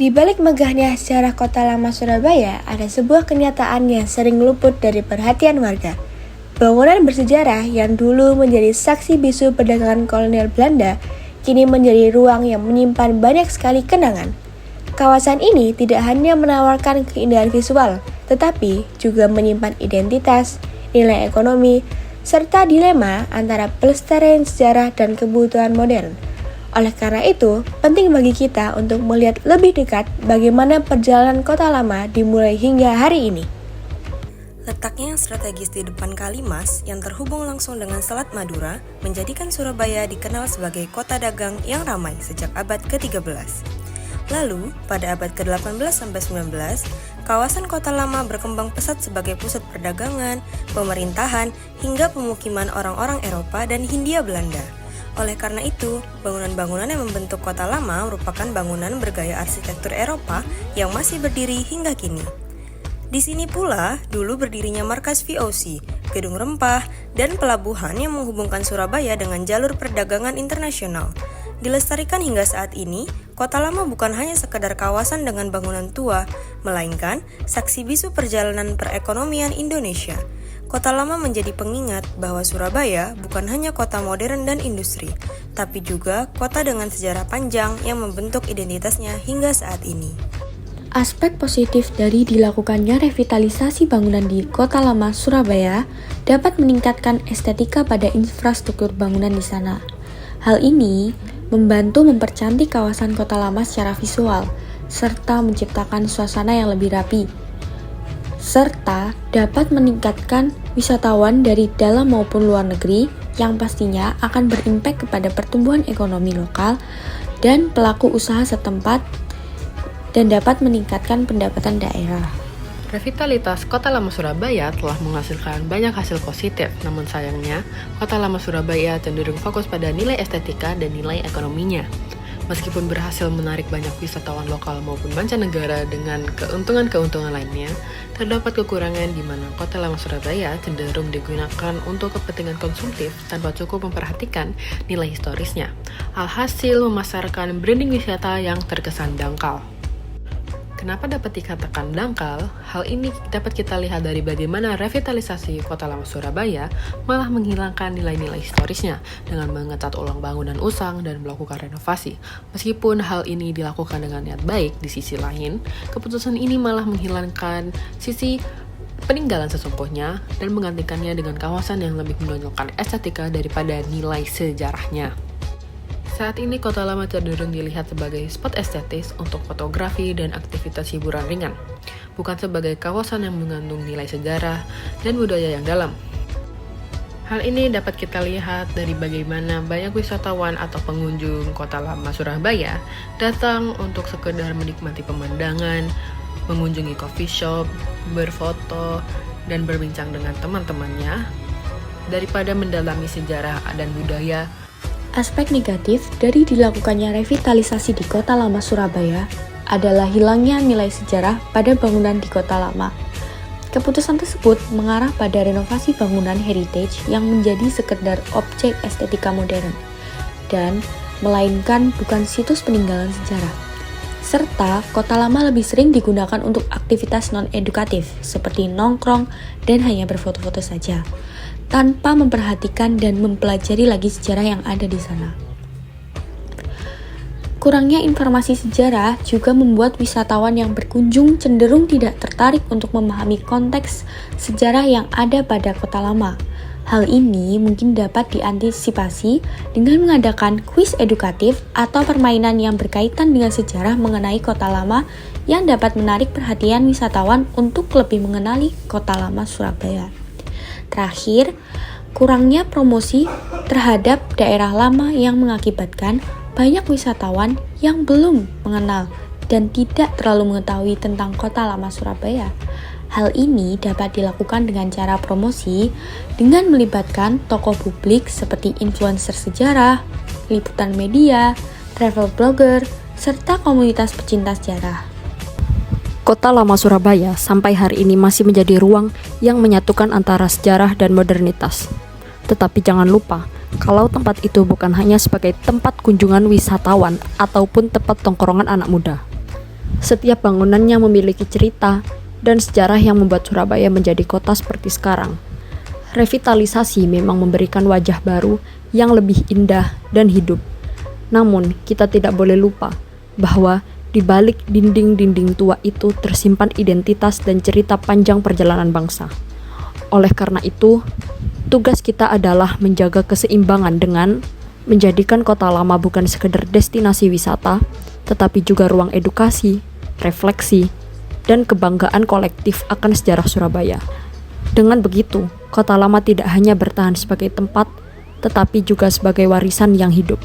Di balik megahnya sejarah kota lama Surabaya, ada sebuah kenyataan yang sering luput dari perhatian warga. Bangunan bersejarah yang dulu menjadi saksi bisu perdagangan kolonial Belanda, kini menjadi ruang yang menyimpan banyak sekali kenangan. Kawasan ini tidak hanya menawarkan keindahan visual, tetapi juga menyimpan identitas, nilai ekonomi, serta dilema antara pelestarian sejarah dan kebutuhan modern. Oleh karena itu, penting bagi kita untuk melihat lebih dekat bagaimana perjalanan kota lama dimulai hingga hari ini. Letaknya yang strategis di depan Kalimas yang terhubung langsung dengan Selat Madura menjadikan Surabaya dikenal sebagai kota dagang yang ramai sejak abad ke-13. Lalu, pada abad ke-18-19, kawasan kota lama berkembang pesat sebagai pusat perdagangan, pemerintahan, hingga pemukiman orang-orang Eropa dan Hindia Belanda. Oleh karena itu, bangunan-bangunan yang membentuk kota lama merupakan bangunan bergaya arsitektur Eropa yang masih berdiri hingga kini. Di sini pula dulu berdirinya markas VOC, gedung rempah, dan pelabuhan yang menghubungkan Surabaya dengan jalur perdagangan internasional. Dilestarikan hingga saat ini, kota lama bukan hanya sekedar kawasan dengan bangunan tua, melainkan saksi bisu perjalanan perekonomian Indonesia. Kota lama menjadi pengingat bahwa Surabaya bukan hanya kota modern dan industri, tapi juga kota dengan sejarah panjang yang membentuk identitasnya hingga saat ini. Aspek positif dari dilakukannya revitalisasi bangunan di Kota Lama Surabaya dapat meningkatkan estetika pada infrastruktur bangunan di sana. Hal ini membantu mempercantik kawasan Kota Lama secara visual, serta menciptakan suasana yang lebih rapi, serta dapat meningkatkan wisatawan dari dalam maupun luar negeri yang pastinya akan berimpact kepada pertumbuhan ekonomi lokal dan pelaku usaha setempat dan dapat meningkatkan pendapatan daerah. Revitalitas Kota Lama Surabaya telah menghasilkan banyak hasil positif, namun sayangnya, Kota Lama Surabaya cenderung fokus pada nilai estetika dan nilai ekonominya. Meskipun berhasil menarik banyak wisatawan lokal maupun mancanegara dengan keuntungan-keuntungan lainnya, terdapat kekurangan di mana Kota Lama Surabaya cenderung digunakan untuk kepentingan konsumtif tanpa cukup memperhatikan nilai historisnya. Alhasil memasarkan branding wisata yang terkesan dangkal. Kenapa dapat dikatakan dangkal? Hal ini dapat kita lihat dari bagaimana revitalisasi Kota Lama Surabaya malah menghilangkan nilai-nilai historisnya dengan mengecat ulang bangunan usang dan melakukan renovasi. Meskipun hal ini dilakukan dengan niat baik, di sisi lain, keputusan ini malah menghilangkan sisi peninggalan sesungguhnya dan menggantikannya dengan kawasan yang lebih menonjolkan estetika daripada nilai sejarahnya. Saat ini Kota Lama cenderung dilihat sebagai spot estetis untuk fotografi dan aktivitas hiburan ringan, bukan sebagai kawasan yang mengandung nilai sejarah dan budaya yang dalam. Hal ini dapat kita lihat dari bagaimana banyak wisatawan atau pengunjung Kota Lama Surabaya datang untuk sekedar menikmati pemandangan, mengunjungi coffee shop, berfoto, dan berbincang dengan teman-temannya, daripada mendalami sejarah dan budaya. Aspek negatif dari dilakukannya revitalisasi di Kota Lama Surabaya adalah hilangnya nilai sejarah pada bangunan di Kota Lama. Keputusan tersebut mengarah pada renovasi bangunan heritage yang menjadi sekedar objek estetika modern, dan melainkan bukan situs peninggalan sejarah. Serta Kota Lama lebih sering digunakan untuk aktivitas non-edukatif seperti nongkrong dan hanya berfoto-foto saja, tanpa memperhatikan dan mempelajari lagi sejarah yang ada di sana. Kurangnya informasi sejarah juga membuat wisatawan yang berkunjung cenderung tidak tertarik untuk memahami konteks sejarah yang ada pada Kota Lama. Hal ini mungkin dapat diantisipasi dengan mengadakan kuis edukatif atau permainan yang berkaitan dengan sejarah mengenai Kota Lama yang dapat menarik perhatian wisatawan untuk lebih mengenali Kota Lama Surabaya. Terakhir, kurangnya promosi terhadap daerah lama yang mengakibatkan banyak wisatawan yang belum mengenal dan tidak terlalu mengetahui tentang Kota Lama Surabaya. Hal ini dapat dilakukan dengan cara promosi dengan melibatkan tokoh publik seperti influencer sejarah, liputan media, travel blogger, serta komunitas pecinta sejarah. Kota Lama Surabaya sampai hari ini masih menjadi ruang yang menyatukan antara sejarah dan modernitas. Tetapi jangan lupa, kalau tempat itu bukan hanya sebagai tempat kunjungan wisatawan ataupun tempat tongkrongan anak muda. Setiap bangunannya memiliki cerita dan sejarah yang membuat Surabaya menjadi kota seperti sekarang. Revitalisasi memang memberikan wajah baru yang lebih indah dan hidup. Namun, kita tidak boleh lupa bahwa di balik dinding-dinding tua itu tersimpan identitas dan cerita panjang perjalanan bangsa. Oleh karena itu, tugas kita adalah menjaga keseimbangan dengan menjadikan Kota Lama bukan sekedar destinasi wisata, tetapi juga ruang edukasi, refleksi, dan kebanggaan kolektif akan sejarah Surabaya. Dengan begitu, Kota Lama tidak hanya bertahan sebagai tempat, tetapi juga sebagai warisan yang hidup.